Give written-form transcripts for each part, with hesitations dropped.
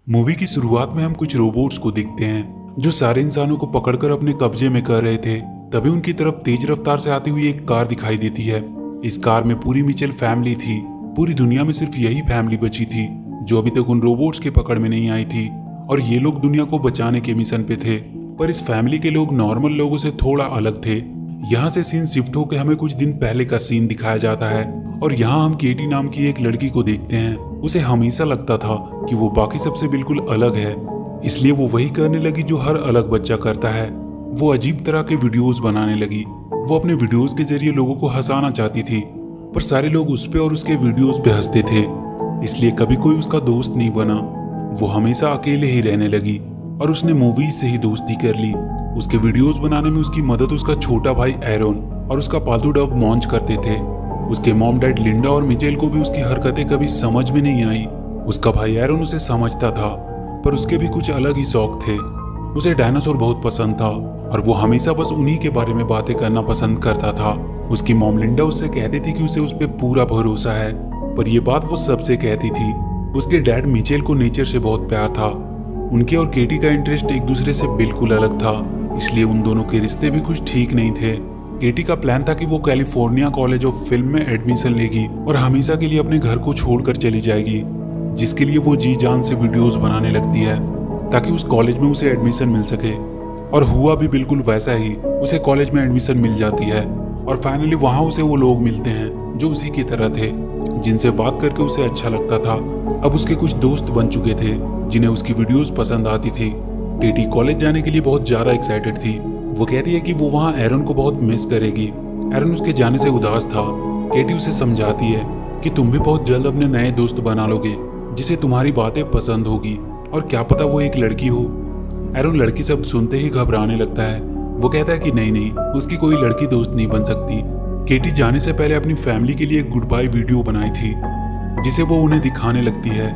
Movie की शुरुआत में हम कुछ रोबोट्स को देखते हैं जो सारे इंसानों को पकड़कर अपने कब्जे में कर रहे थे। तभी उनकी तरफ तेज रफ्तार से आती हुई एक कार दिखाई देती है। इस कार में पूरी मिचेल फैमिली थी। पूरी दुनिया में सिर्फ यही फैमिली बची थी जो अभी तक उन रोबोट्स के पकड़ में नहीं आई थी, और ये लोग दुनिया को बचाने के मिशन पे थे। पर इस फैमिली के लोग नॉर्मल लोगों से थोड़ा अलग थे। यहाँ से सीन शिफ्ट होकर हमें कुछ दिन पहले का सीन दिखाया जाता है, और यहाँ हम केटी नाम की एक लड़की को देखते हैं। उसे हमेशा लगता था कि वो बाकी सबसे बिल्कुल अलग है, इसलिए वो वही करने लगी जो हर अलग बच्चा करता है। वो अजीब तरह के वीडियोस बनाने लगी। वो अपने वीडियोस के जरिए लोगों को हंसाना चाहती थी, पर सारे लोग उस पे और उसके वीडियोस पे हंसते थे, इसलिए कभी कोई उसका दोस्त नहीं बना। वो हमेशा अकेले ही रहने लगी और उसने मूवीज से ही दोस्ती कर ली। उसके वीडियोस बनाने में उसकी मदद उसका छोटा भाई एरोन और उसका पालतू डॉग मॉन्च करते थे। उसके मॉम डैड लिंडा और मिचेल को भी उसकी हरकतें कभी समझ में नहीं आई। उसका भाई एरोन उसे समझता था, पर उसके भी कुछ अलग ही शौक थे। उसे डायनासोर बहुत पसंद था और वो हमेशा बस उन्हीं के बारे में बातें करना पसंद करता था। उसकी मॉम लिंडा उससे कहती थी कि उसे उस पर पूरा भरोसा है, पर यह बात वो सबसे कहती थी। उसके डैड मिचेल को नेचर से बहुत प्यार था। उनके और केटी का इंटरेस्ट एक दूसरे से बिल्कुल अलग था, इसलिए उन दोनों के रिश्ते भी कुछ ठीक नहीं थे। केटी का प्लान था कि वो कैलिफोर्निया कॉलेज ऑफ फिल्म में एडमिशन लेगी और हमेशा के लिए अपने घर को छोड़कर चली जाएगी, जिसके लिए वो जी जान से वीडियोस बनाने लगती है ताकि उस कॉलेज में उसे एडमिशन मिल सके। और हुआ भी बिल्कुल वैसा ही। उसे कॉलेज में एडमिशन मिल जाती है और फाइनली वहाँ उसे वो लोग मिलते हैं जो उसी की तरह थे, जिनसे बात करके उसे अच्छा लगता था। अब उसके कुछ दोस्त बन चुके थे जिन्हें उसकी वीडियोस पसंद आती थी। केटी कॉलेज जाने के लिए बहुत ज्यादा एक्साइटेड थी। वो कहती है कि वो वहाँ एरन को बहुत मिस करेगी। एरन उसके जाने से उदास था। केटी उसे समझाती है कि तुम भी बहुत जल्द अपने नए दोस्त बना लोगे जिसे तुम्हारी बातें पसंद होगी, और क्या पता वो एक लड़की हो। एरन लड़की शब्द सुनते ही घबराने लगता है। वो कहता है कि नहीं नहीं, उसकी कोई लड़की दोस्त नहीं बन सकती। केटी जाने से पहले अपनी फैमिली के लिए एक गुड बाय वीडियो बनाई थी जिसे वो उन्हें दिखाने लगती है।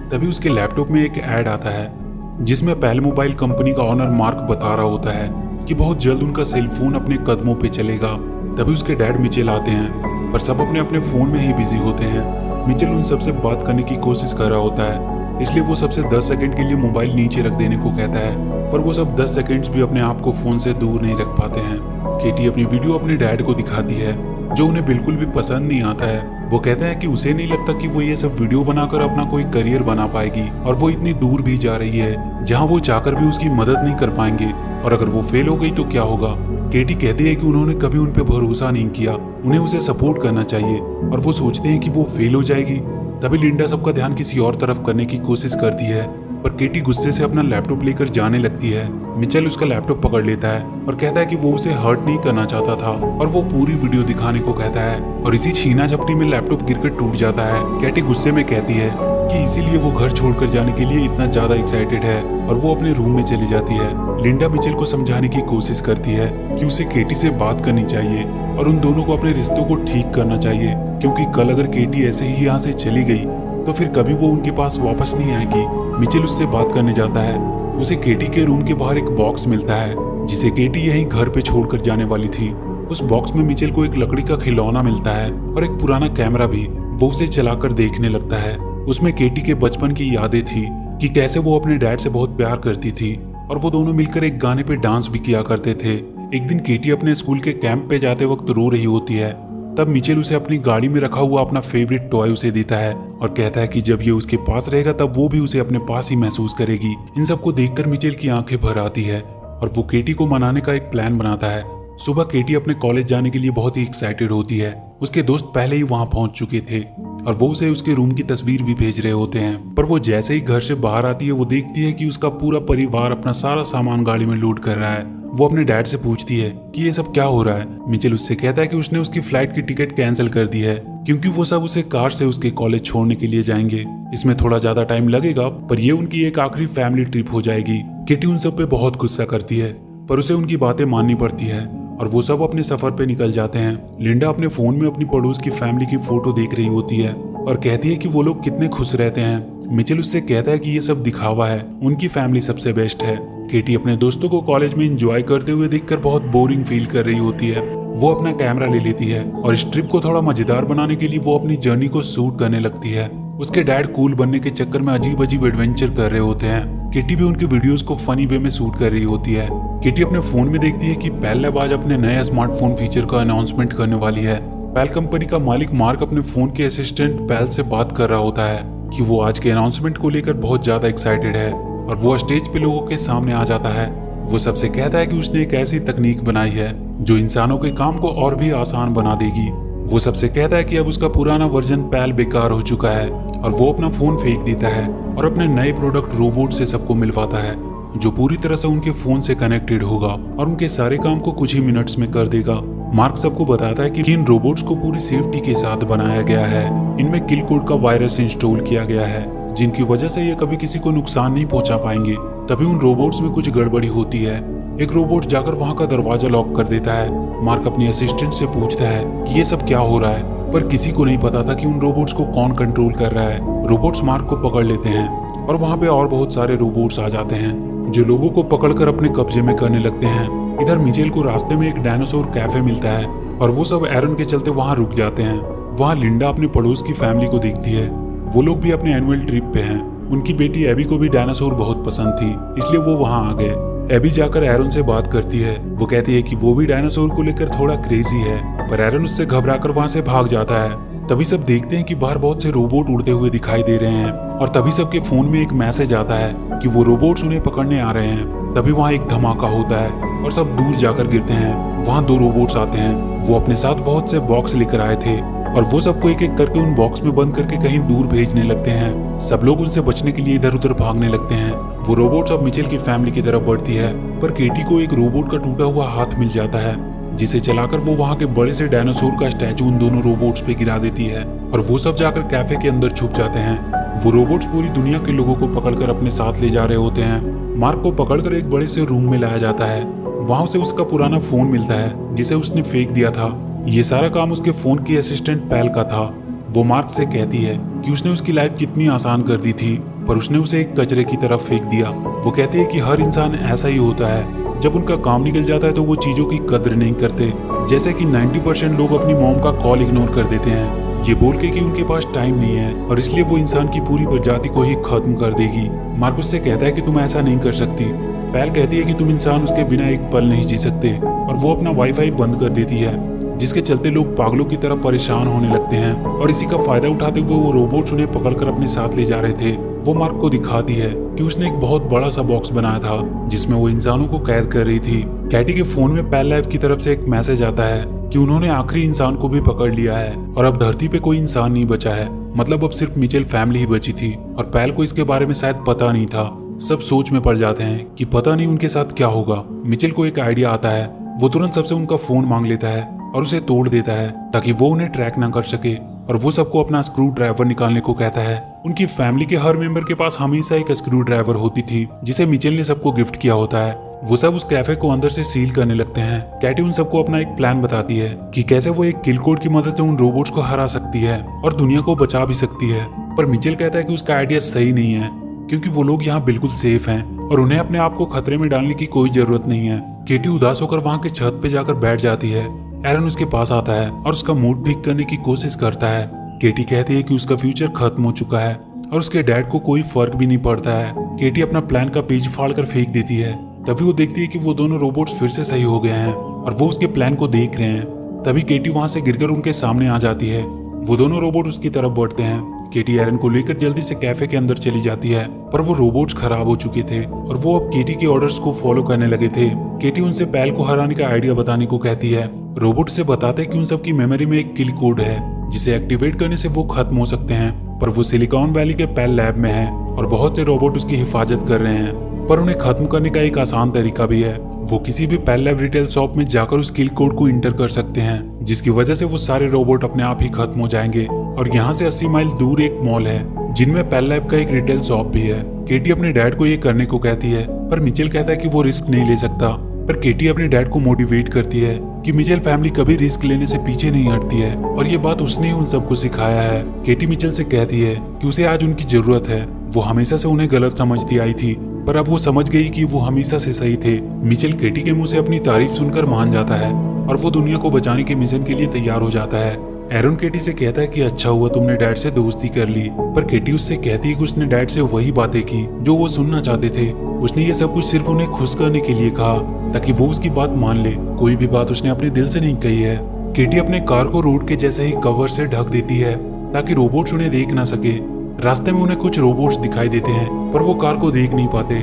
तभी उसके लैपटॉप में एक ऐड आता है जिसमें पहले मोबाइल कंपनी का ऑनर मार्क बता रहा होता है कि बहुत जल्द उनका सेल फोन अपने कदमों पे चलेगा। तभी उसके डैड मिचेल आते हैं, पर सब अपने अपने फोन में ही बिजी होते हैं। मिचेल उन सबसे बात करने की कोशिश कर रहा होता है, इसलिए वो सबसे 10 सेकंड के लिए मोबाइल नीचे रख देने को कहता है, पर वो सब 10 सेकंड्स भी अपने आप को फोन से दूर नहीं रख पाते हैं। केटी अपनी वीडियो अपने डैड को दिखाती है जो उन्हें बिल्कुल भी पसंद नहीं आता है। वो कहते हैं कि उसे नहीं लगता कि वो ये सब वीडियो बनाकर अपना कोई करियर बना पाएगी, और वो इतनी दूर भी जा रही है जहां वो चाहकर भी उसकी मदद नहीं कर पाएंगे, और अगर वो फेल हो गई तो क्या होगा। केटी कहती है कि उन्होंने कभी उन पे भरोसा नहीं किया, उन्हें उसे सपोर्ट करना चाहिए, और वो सोचते हैं कि वो फेल हो जाएगी। तभी लिंडा सबका ध्यान किसी और तरफ करने की कोशिश करती है, पर केटी गुस्से से अपना लैपटॉप लेकर जाने लगती है। मिचेल उसका लैपटॉप पकड़ लेता है और कहता है कि वो उसे हर्ट नहीं करना चाहता था, और वो पूरी वीडियो दिखाने को कहता है, और इसी छीना झपटी में लैपटॉप गिरकर टूट जाता है। केटी गुस्से में कहती है कि इसीलिए वो घर छोड़कर जाने के लिए इतना ज्यादा एक्साइटेड है, और वो अपने रूम में चली जाती है। लिंडा मिचेल को समझाने की कोशिश करती है कि उसे केटी से बात करनी चाहिए और उन दोनों को अपने रिश्तों को ठीक करना चाहिए, क्योंकि कल अगर केटी ऐसे ही यहाँ से चली गई तो फिर कभी वो उनके पास वापस नहीं आएगी। मिचेल उससे बात करने जाता है। उसे केटी के रूम के बाहर एक बॉक्स मिलता है जिसे केटी यहीं घर पे छोड़कर जाने वाली थी। उस बॉक्स में मिचेल को एक लकड़ी का खिलौना मिलता है और एक पुराना कैमरा भी। वो उसे चलाकर देखने लगता है। उसमें केटी के बचपन की यादें थी कि कैसे वो अपने डैड से बहुत प्यार करती थी, और वो दोनों मिलकर एक गाने पे डांस भी किया करते थे। एक दिन केटी अपने स्कूल के कैंप पे जाते वक्त रो रही होती है। तब मिचेल उसे अपनी गाड़ी में रखा हुआ अपना फेवरेट टॉय उसे देता है और कहता है कि जब ये उसके पास रहेगा तब वो भी उसे अपने पास ही महसूस करेगी। इन सबको देखकर मिचेल की आंखें भर आती है और वो केटी को मनाने का एक प्लान बनाता है। सुबह केटी अपने कॉलेज जाने के लिए बहुत ही एक्साइटेड होती है। उसके दोस्त पहले ही वहां पहुंच चुके थे और वो उसे उसके रूम की तस्वीर भी भेज रहे होते हैं, पर वो जैसे ही घर से बाहर आती है वो देखती है कि उसका पूरा परिवार अपना सारा सामान गाड़ी में लोड कर रहा है। वो अपने डैड से पूछती है कि ये सब क्या हो रहा है। मिचेल उससे कहता है कि उसने उसकी फ्लाइट की टिकट कैंसिल कर दी है क्योंकि वो सब उसे कार से उसके कॉलेज छोड़ने के लिए जाएंगे। इसमें थोड़ा ज्यादा टाइम लगेगा, पर ये उनकी एक आखिरी फैमिली ट्रिप हो जाएगी। किटी उन सब पे बहुत गुस्सा करती है, पर उसे उनकी बातें माननी पड़ती है और वो सब अपने सफर पे निकल जाते हैं। लिंडा अपने फोन में अपनी पड़ोस की फैमिली की फोटो देख रही होती है और कहती है कि वो लोग कितने खुश रहते हैं। मिचेल उससे कहता है कि ये सब दिखावा है, उनकी फैमिली सबसे बेस्ट है। केटी अपने दोस्तों को कॉलेज में एंजॉय करते हुए देखकर बहुत बोरिंग फील कर रही होती है। वो अपना कैमरा ले लेती है और इस ट्रिप को थोड़ा मजेदार बनाने के लिए वो अपनी जर्नी को शूट करने लगती है। उसके डैड कूल बनने के चक्कर में अजीब अजीब एडवेंचर कर रहे होते हैं। केटी भी उनके वीडियोस को फनी वे में शूट कर रही होती है। केटी अपने फोन में देखती है कि पेल लैब आज अपने नए स्मार्टफोन फीचर का अनाउंसमेंट करने वाली है। पेल कंपनी का मालिक मार्क अपने फोन के असिस्टेंट पेल से बात कर रहा होता है कि वो आज के अनाउंसमेंट को लेकर बहुत ज्यादा एक्साइटेड है और वो स्टेज पे लोगों के सामने आ जाता है। वो सबसे कहता है कि उसने एक ऐसी तकनीक बनाई है जो इंसानों के काम को और भी आसान बना देगी। वो सबसे कहता है कि अब उसका पुराना वर्जन पेल बेकार हो चुका है और वो अपना फोन फेंक देता है और अपने नए प्रोडक्ट रोबोट से सबको मिलवाता है जो पूरी तरह से उनके फोन से कनेक्टेड होगा और उनके सारे काम को कुछ ही मिनट्स में कर देगा। मार्क सबको बताता है कि इन रोबोट्स को पूरी सेफ्टी के साथ बनाया गया है। इनमें किल कोड का वायरस इंस्टॉल किया गया है जिनकी वजह से ये कभी किसी को नुकसान नहीं पहुंचा पाएंगे। तभी उन रोबोट्स में कुछ गड़बड़ी होती है। एक रोबोट जाकर वहां का दरवाजा लॉक कर देता है। मार्क अपनी असिस्टेंट से पूछता है कि ये सब क्या हो रहा है, पर किसी को नहीं पता था कि उन रोबोट्स को कौन कंट्रोल कर रहा है। रोबोट्स मार्क को पकड़ लेते हैं और वहां पे और बहुत सारे रोबोट्स आ जाते हैं जो लोगों को पकड़कर अपने कब्जे में करने लगते हैं। इधर मिचेल को रास्ते में एक डायनासोर कैफे मिलता है और वो सब एरन के चलते वहां रुक जाते हैं। वहां लिंडा अपने पड़ोस की फैमिली को देखती है। वो लोग भी अपने एनुअल ट्रिप पे हैं। उनकी बेटी एबी को भी डायनासोर बहुत पसंद थी, इसलिए वो वहां आ गए। एबी जाकर एरन से बात करती है। वो कहती है कि वो भी डायनासोर को लेकर थोड़ा क्रेजी है, पर एरन उससे घबराकर वहां से भाग जाता है। तभी सब देखते हैं कि बाहर बहुत से रोबोट उड़ते हुए दिखाई दे रहे हैं और तभी सबके फोन में एक मैसेज आता है कि वो रोबोट्स उन्हें पकड़ने आ रहे हैं। तभी वहाँ एक धमाका होता है और सब दूर जाकर गिरते हैं। वहाँ 2 रोबोट्स आते हैं। वो अपने साथ बहुत से बॉक्स लेकर आए थे और वो सबको एक एक करके उन बॉक्स में बंद करके कहीं दूर भेजने लगते हैं। सब लोग उनसे बचने के लिए इधर उधर भागने लगते हैं। वो रोबोट्स अब मिचेल की फैमिली की तरफ बढ़ती है, पर केटी को एक रोबोट का टूटा हुआ हाथ मिल जाता है जिसे चलाकर वो वहाँ के बड़े से डायनासोर का स्टैचू उन दोनों रोबोट्स पे गिरा देती है और वो सब जाकर कैफे के अंदर छुप जाते हैं। वो रोबोट्स पूरी दुनिया के लोगों को पकड़कर अपने साथ ले जा रहे होते हैं। मार्क को पकड़कर एक बड़े से रूम में लाया जाता है। वहाँ उसे उसका पुराना फोन मिलता है जिसे उसने फेंक दिया था। ये सारा काम उसके फोन की असिस्टेंट पेल का था। वो मार्क से कहती है कि उसने उसकी लाइफ कितनी आसान कर दी थी, पर उसने उसे एक कचरे की तरफ फेंक दिया। वो कहती है कि हर इंसान ऐसा ही होता है, जब उनका काम निकल जाता है तो वो चीजों की कदर नहीं करते। जैसे कि 90% लोग अपनी मॉम का कॉल इग्नोर कर देते हैं, ये बोल के कि उनके पास टाइम नहीं है और इसलिए वो इंसान की पूरी प्रजाति को ही खत्म कर देगी। मार्क उससे कहता है कि तुम ऐसा नहीं कर सकती। पेल कहती है कि तुम इंसान उसके बिना एक पल नहीं जी सकते और वो अपना वाईफाई बंद कर देती है, जिसके चलते लोग पागलों की तरह परेशान होने लगते हैं और इसी का फायदा उठाते हुए वो रोबोट्स उन्हें पकड़कर अपने साथ ले जा रहे थे। वो मार्क को दिखाती है कि उसने एक बहुत बड़ा सा बॉक्स बनाया था जिसमें वो इंसानों को कैद कर रही थी। कैटी के फोन में पेल लाइफ की तरफ से एक मैसेज आता है कि उन्होंने आखिरी इंसान को भी पकड़ लिया है और अब धरती पे कोई इंसान नहीं बचा है। मतलब अब सिर्फ मिचेल फैमिली ही बची थी और पेल को इसके बारे में शायद पता नहीं था। सब सोच में पड़ जाते हैं कि पता नहीं उनके साथ क्या होगा। मिचेल को एक आइडिया आता है। वो तुरंत सबसे उनका फोन मांग लेता है और उसे तोड़ देता है ताकि वो उन्हें ट्रैक ना कर सके और वो सबको अपना स्क्रू ड्राइवर निकालने को कहता है। उनकी फैमिली के हर मेंबर के पास हमेशा एक स्क्रू ड्राइवर होती थी जिसे मिचेल ने सबको गिफ्ट किया होता है। वो सब उस कैफे को अंदर से सील करने लगते हैं। कैटी उन सबको अपना एक प्लान बताती है कि कैसे वो एक किल कोड की मदद से उन रोबोट्स को हरा सकती है और दुनिया को बचा भी सकती है। पर मिचेल कहता है कि उसका आइडिया सही नहीं है क्योंकि वो लोग यहाँ बिल्कुल सेफ हैं और उन्हें अपने आप को खतरे में डालने की कोई जरूरत नहीं है। केटी उदास होकर वहाँ के छत पे जाकर बैठ जाती है। एरन उसके पास आता है और उसका मूड ठीक करने की कोशिश करता है। केटी कहती है कि उसका फ्यूचर खत्म हो चुका है और उसके डैड को कोई फर्क भी नहीं पड़ता है। केटी अपना प्लान का पेज फाड़कर फेंक देती है। तभी वो देखती है कि वो दोनों रोबोट्स फिर से सही हो गए हैं और वो उसके प्लान को देख रहे हैं। तभी केटी वहां से गिरकर उनके सामने आ जाती है। वो दोनों रोबोट उसकी तरफ बढ़ते हैं। केटी एरन को लेकर जल्दी से कैफे के अंदर चली जाती है, पर वो रोबोट्स खराब हो चुके थे और वो अब केटी के ऑर्डर्स को फॉलो करने लगे थे। केटी उनसे पेल को हराने का आइडिया बताने को कहती है। रोबोट से बताते हैं कि उन सबकी मेमोरी में एक किल कोड है जिसे एक्टिवेट करने से वो खत्म हो सकते हैं, पर वो सिलिकॉन वैली के पेल लैब में है और बहुत से रोबोट उसकी हिफाजत कर रहे हैं। पर उन्हें खत्म करने का एक आसान तरीका भी है। वो किसी भी पेल लैब रिटेल शॉप में जाकर उस किल कोड को इंटर कर सकते हैं, जिसकी वजह से वो सारे रोबोट अपने आप ही खत्म हो जाएंगे। और यहाँ से 80 माइल दूर एक मॉल है जिनमें पेल लैब का एक रिटेल शॉप भी है। केटी अपने डैड को ये करने को कहती है, पर मिचेल कहता है कि वो रिस्क नहीं ले सकता। पर केटी अपने डैड को मोटिवेट करती है कि मिचेल फैमिली कभी रिस्क लेने से पीछे नहीं हटती है और ये बात उसने ही उन सबको सिखाया है। केटी मिचेल से कहती है कि उसे आज उनकी जरूरत है। वो हमेशा से उन्हें गलत समझती आई थी, पर अब वो समझ गई कि वो हमेशा से सही थे। मिचेल केटी के मुंह से अपनी तारीफ सुनकर मान जाता है और वो दुनिया को बचाने के मिशन के लिए तैयार हो जाता है। एरन केटी से कहता है कि अच्छा हुआ तुमने डैड से दोस्ती कर ली, पर केटी उससे कहती है कि उसने डैड से वही बातें की जो वो सुनना चाहते थे। उसने ये सब कुछ सिर्फ उन्हें खुश करने के लिए कहा ताकि वो उसकी बात मान ले। कोई भी बात उसने अपने दिल से नहीं कही है। केटी अपने कार को रोड के जैसे ही कवर से ढक देती है ताकि रोबोट्स उन्हें देख ना सके। रास्ते में उन्हें कुछ रोबोट्स दिखाई देते हैं पर वो कार को देख नहीं पाते।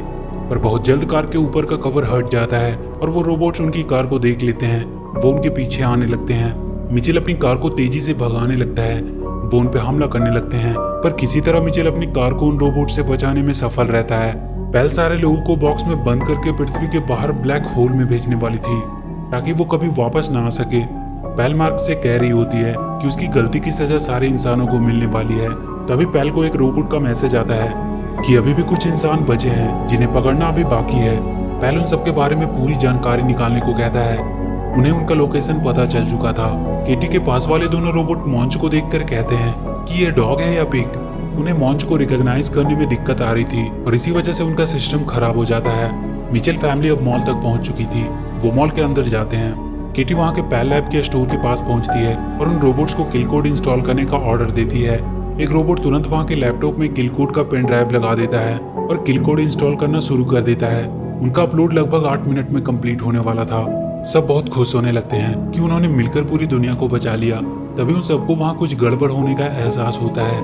पर बहुत जल्द कार के ऊपर का कवर हट जाता है और वो रोबोट्स उनकी कार को देख लेते हैं। वो उनके पीछे आने लगते हैं। मिचेल अपनी कार को तेजी से भगाने लगता है। वो उन पे हमला करने लगते हैं, पर किसी तरह मिचेल अपनी कार को उन रोबोट से बचाने में सफल रहता है। पेल सारे लोगों को बॉक्स में बंद करके पृथ्वी के बाहर ब्लैक होल में भेजने वाली थी ताकि वो कभी वापस ना आ सके। पेल मार्क से कह रही होती है कि उसकी गलती की सजा सारे इंसानों को मिलने वाली है। तभी पेल को एक रोबोट का मैसेज आता है कि अभी भी कुछ इंसान बचे हैं जिन्हें पकड़ना अभी बाकी है। पेल उन सबके बारे में पूरी जानकारी निकालने को कहता है। उन्हें उनका लोकेशन पता चल चुका था। केटी के पास वाले दोनों रोबोट मॉन्च को देखकर कहते हैं कि ये डॉग है या पिग। उन्हें मॉन्च को रिकॉग्नाइज करने में दिक्कत आ रही थी और इसी वजह से उनका सिस्टम खराब हो जाता है। मिचेल फैमिली अब मॉल तक पहुंच चुकी थी। वो मॉल के अंदर जाते हैं। केटी वहां के पेल लैब के स्टोर के पास पहुंचती है और उन रोबोट्स को किल कोड इंस्टॉल करने का ऑर्डर देती है। एक रोबोट तुरंत वहां के लैपटॉप में किल कोड का पेन ड्राइव लगा देता है और किल कोड इंस्टॉल करना शुरू कर देता है। उनका अपलोड लगभग 8 मिनट में कंप्लीट होने वाला था। सब बहुत खुश होने लगते हैं कि उन्होंने मिलकर पूरी दुनिया को बचा लिया। तभी उन सबको वहाँ कुछ गड़बड़ होने का एहसास होता है।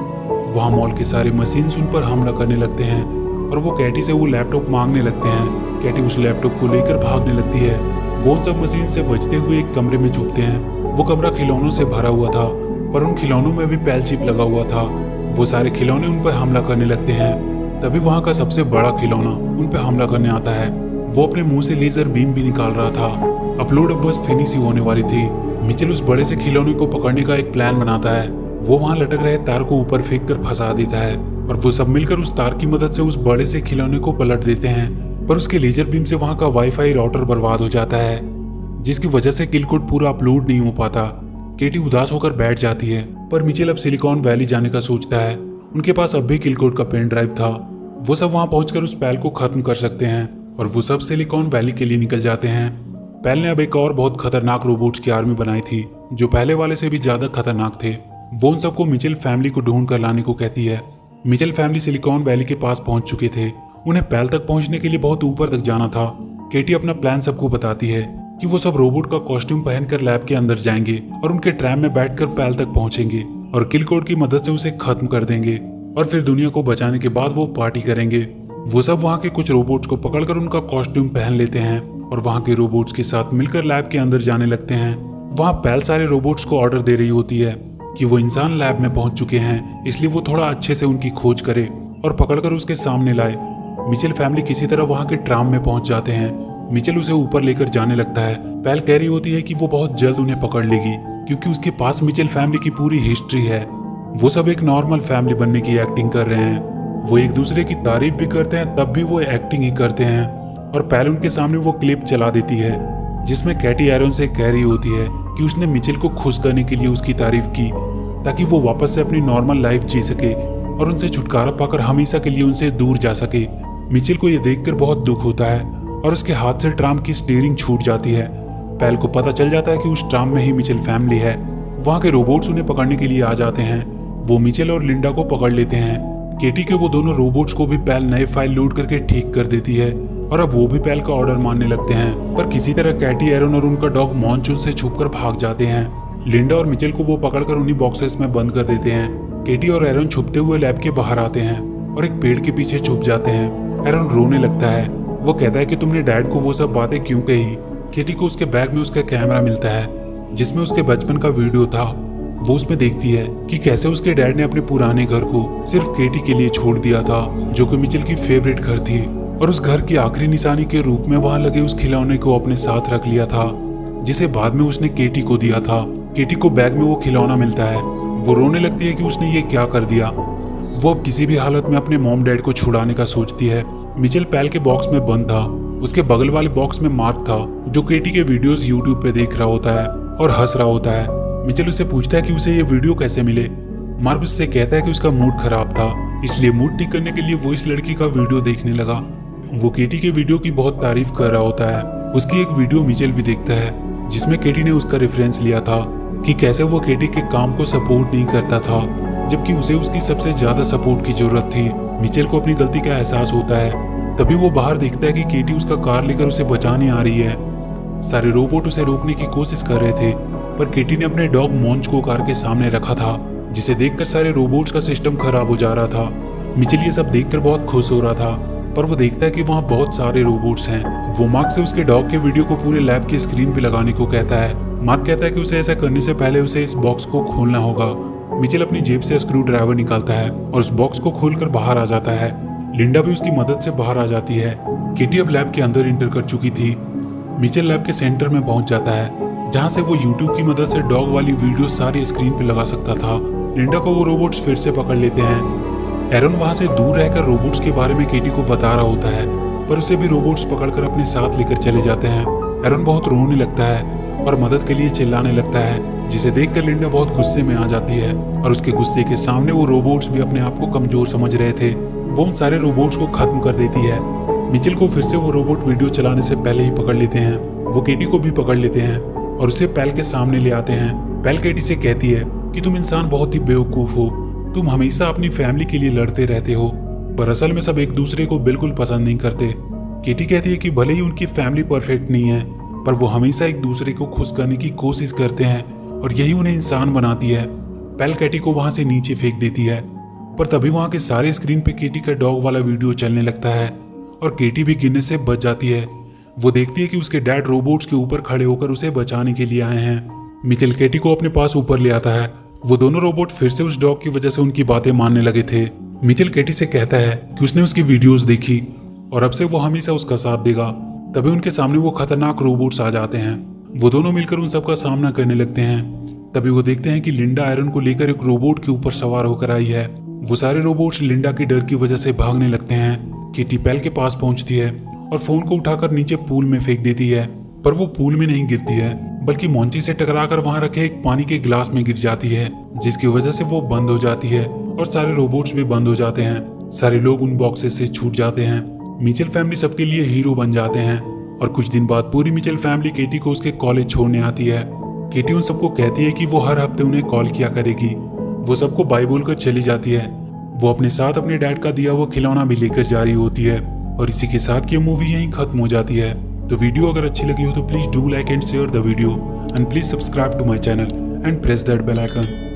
वहाँ मॉल के सारे मशीन्स उन पर हमला करने लगते हैं और वो कैटी से वो लैपटॉप मांगने लगते हैं। कैटी उस लैपटॉप को लेकर भागने लगती है। वो उन सब मशीन से बचते हुए एक कमरे में छुपते हैं। वो कमरा खिलौनों से भरा हुआ था, पर उन खिलौनों में भी पेल चिप लगा हुआ था। वो सारे खिलौने उन पर हमला करने लगते हैं। तभी वहाँ का सबसे बड़ा खिलौना उन पर हमला करने आता है। वो अपने मुंह से लेजर बीम भी निकाल रहा था। अपलोड अब बस फिनिश ही होने वाली थी। मिचेल उस बड़े से खिलौने को पकड़ने का एक प्लान बनाता है। वो वहां लटक रहे तार को ऊपर फेंक कर फंसा देता है और वो सब मिलकर उस तार की मदद से उस बड़े से खिलौने को पलट देते हैं। पर उसके लेजर बीम से वहां का वाईफाई राउटर बर्बाद हो जाता है, जिसकी वजह से किल कोड पूरा अपलोड नहीं हो पाता। केटी उदास होकर बैठ जाती है, पर मिचेल अब सिलिकॉन वैली जाने का सोचता है। उनके पास अब भी किल कोड का पेन ड्राइव था। वो सब वहां पहुंचकर उस पेल को खत्म कर सकते हैं और वो सब सिलिकॉन वैली के लिए निकल जाते हैं। पेल ने अब एक और बहुत खतरनाक रोबोट्स की आर्मी बनाई थी जो पहले वाले से भी ज्यादा खतरनाक थे। वो उन सबको मिचेल फैमिली को ढूंढ कर लाने को कहती है। मिचेल फैमिली सिलिकॉन वैली के पास पहुंच चुके थे। उन्हें पेल तक पहुंचने के लिए बहुत ऊपर तक जाना था। केटी अपना प्लान सबको बताती है कि वो सब रोबोट का कॉस्ट्यूम पहनकर लैब के अंदर जाएंगे और उनके ट्रैम में बैठकर पेल तक पहुंचेंगे और किल कोड की मदद से उसे खत्म कर देंगे और फिर दुनिया को बचाने के बाद वो पार्टी करेंगे। वो सब वहाँ के कुछ रोबोट्स को पकड़कर उनका कॉस्ट्यूम पहन लेते हैं और वहाँ के रोबोट्स के साथ मिलकर लैब के अंदर जाने लगते हैं। वहाँ पेल सारे रोबोट्स को ऑर्डर दे रही होती है कि वो इंसान लैब में पहुंच चुके हैं, इसलिए वो थोड़ा अच्छे से उनकी खोज करे और पकड़कर उसके सामने लाए। मिचेल फैमिली किसी तरह वहाँ के ट्राम में पहुंच जाते हैं। मिचेल उसे ऊपर लेकर जाने लगता है। पेल कह रही होती है कि वो बहुत जल्द उन्हें पकड़ लेगी क्योंकि उसके पास मिचेल फैमिली की पूरी हिस्ट्री है। वो सब एक नॉर्मल फैमिली बनने की एक्टिंग कर रहे हैं। वो एक दूसरे की तारीफ भी करते हैं, तब भी वो एक्टिंग ही करते हैं। और पेल उनके सामने वो क्लिप चला देती है जिसमें कैटी एरन से कह रही होती है कि उसने मिचेल को खुश करने के लिए उसकी तारीफ की ताकि वो वापस से अपनी नॉर्मल लाइफ जी सके और उनसे छुटकारा पाकर हमेशा के लिए उनसे दूर जा सके। मिचेल को यह देखकर बहुत दुख होता है और उसके हाथ से ट्राम की स्टीयरिंग छूट जाती है। पेल को पता चल जाता है कि उस ट्राम में ही मिचेल फैमिली है। वहाँ के रोबोट्स उन्हें पकड़ने के लिए आ जाते हैं। वो मिचेल और लिंडा को पकड़ लेते हैं। केटी के वो दोनों रोबोट्स को भी पेल नए फाइल लोड करके ठीक कर देती है और अब वो भी पेल का ऑर्डर मानने लगते हैं। पर किसी तरह कैटी, एरन और उनका डॉग मॉन्चून से छुपकर भाग जाते हैं। लिंडा और मिचेल को वो पकड़कर उन्हीं बॉक्सेस में बंद कर देते हैं। केटी और एरन छुपते हुए लैब के बाहर आते हैं और एक पेड़ के पीछे छुप जाते हैं। एरन रोने लगता है। वो कहता है कि तुमने डैड को वो सब बातें क्यों कही। केटी को उसके बैग में उसका कैमरा मिलता है जिसमें उसके बचपन का वीडियो था। वो उसमें देखती है कि कैसे उसके डैड ने अपने पुराने घर को सिर्फ केटी के लिए छोड़ दिया था, जो कि मिचेल की फेवरेट घर थी, और उस घर की आखिरी निशानी के रूप में वहां लगे उस खिलौने को अपने साथ रख लिया था जिसे बाद में उसने केटी को दिया था। केटी को बैग में वो खिलौना मिलता है। वो रोने लगती है कि उसने ये क्या कर दिया। वो अब किसी भी हालत में अपने मॉम डैड को छुड़ाने का सोचती है। मिचेल पेल के बॉक्स में बंद था। उसके बगल वाले बॉक्स में मार्क था जो केटी के वीडियोस यूट्यूब पे देख रहा होता है और हंस रहा होता है। मिचेल उससे पूछता है कि उसे ये वीडियो कैसे मिले। मार्क उससे कहता है कि उसका मूड खराब था, इसलिए मूड ठीक करने के लिए वो इस लड़की का वीडियो देखने लगा। वो केटी के वीडियो की बहुत तारीफ कर रहा होता है। उसकी एक वीडियो मिचेल भी देखता है जिसमें केटी ने उसका रेफरेंस लिया था। कि कैसे वो केटी के काम को सपोर्ट नहीं करता था, जबकि उसे उसकी सबसे ज्यादा सपोर्ट की जरूरत थी। मिचेल को अपनी गलती का एहसास होता है। तभी वो बाहर देखता है कि केटी उसका कार लेकर उसे बचाने आ रही है। सारे रोबोट उसे रोकने की कोशिश कर रहे थे, पर केटी ने अपने डॉग मॉन्च को कार के सामने रखा था, जिसे देखकर सारे रोबोट्स का सिस्टम खराब हो जा रहा था। मिचेल ये सब देखकर बहुत खुश हो रहा था, पर वो देखता है कि वहाँ बहुत सारे रोबोट्स हैं। वो मार्क से उसके डॉग के वीडियो को पूरे लैब की स्क्रीन पे लगाने को कहता है। मार्क कहता है कि उसे ऐसा करने से पहले उसे इस बॉक्स को खोलना होगा। मिचेल अपनी जेब से स्क्रू ड्राइवर निकालता है और उस बॉक्स को खोलकर बाहर आ जाता है। लिंडा भी उसकी मदद से बाहर आ जाती है। केटी अब लैब के अंदर इंटर कर चुकी थी। मिचेल लैब के सेंटर में पहुंच जाता है, जहां से वो यूट्यूब की मदद से डॉग वाली वीडियो सारी स्क्रीन पे लगा सकता था। लिंडा को वो रोबोट्स फिर से पकड़ लेते हैं। एरन वहां से दूर रहकर रोबोट्स के बारे में केटी को बता रहा होता है, पर उसे भी रोबोट्स पकड़कर अपने साथ लेकर चले जाते हैं। एरन बहुत रोने लगता है और मदद के लिए चिल्लाने लगता है, जिसे देखकर लिंडा बहुत गुस्से में आ जाती है और उसके गुस्से के सामने वो रोबोट्स भी अपने आप को कमजोर समझ रहे थे। वो उन सारे रोबोट्स को खत्म कर देती है। मिचेल को फिर से वो रोबोट वीडियो चलाने से पहले ही पकड़ लेते हैं। वो केटी को भी पकड़ लेते हैं और उसे पैल के सामने ले आते हैं। पैल केटी से कहती है कि तुम इंसान बहुत ही बेवकूफ हो, तुम हमेशा अपनी फैमिली के लिए लड़ते रहते हो, पर असल में सब एक दूसरे को बिल्कुल पसंद नहीं करते। केटी कहती है कि भले ही उनकी फैमिली परफेक्ट नहीं है, पर वो हमेशा एक दूसरे को खुश करने की कोशिश करते हैं और यही उन्हें इंसान बनाती है। पैल केटी को वहां से नीचे फेंक देती है, पर तभी वहां के सारे स्क्रीन पे केटी का डॉग वाला वीडियो चलने लगता है और केटी भी गिरने से बच जाती है। वो देखती है कि उसके डैड रोबोट्स के ऊपर खड़े होकर उसे बचाने के लिए आए हैं। मिचेल केटी को अपने पास ऊपर ले आता है। वो दोनों रोबोट फिर से उस डॉग की वजह से उनकी बातें मानने लगे थे। मिचेल केटी से कहता है कि उसने उसकी वीडियोस देखी और अब से वो हमेशा उसका साथ देगा। तभी उनके सामने वो खतरनाक रोबोट्स आ जाते हैं। वो दोनों मिलकर उन सबका सामना करने लगते हैं। तभी वो देखते हैं कि लिंडा आयरन को लेकर एक रोबोट के ऊपर सवार होकर आई है। वो सारे रोबोट्स लिंडा के डर की वजह से भागने लगते हैं। केटी पैल के पास पहुंचती है और फोन को उठाकर नीचे पूल में फेंक देती है, पर वो पूल में नहीं गिरती है, बल्कि मॉन्ची से टकराकर वहां रखे एक पानी के गिलास में गिर जाती है, जिसकी वजह से वो बंद हो जाती है और सारे रोबोट्स भी बंद हो जाते हैं। सारे लोग उन बॉक्सेस से छूट जाते हैं। मिचेल फैमिली सबके लिए हीरो बन जाते हैं और कुछ दिन बाद पूरी मिचेल फैमिली केटी को उसके कॉलेज छोड़ने आती है। केटी उन सबको कहती है कि वो हर हफ्ते उन्हें कॉल किया करेगी। वो सबको बाय बोलकर चली जाती है। वो अपने साथ अपने डैड का दिया हुआ खिलौना भी लेकर जा रही होती है और इसी के साथ ये मूवी यहीं खत्म हो जाती है। तो वीडियो अगर अच्छी लगी हो तो please do like and share the video and please subscribe to my channel and press that bell icon.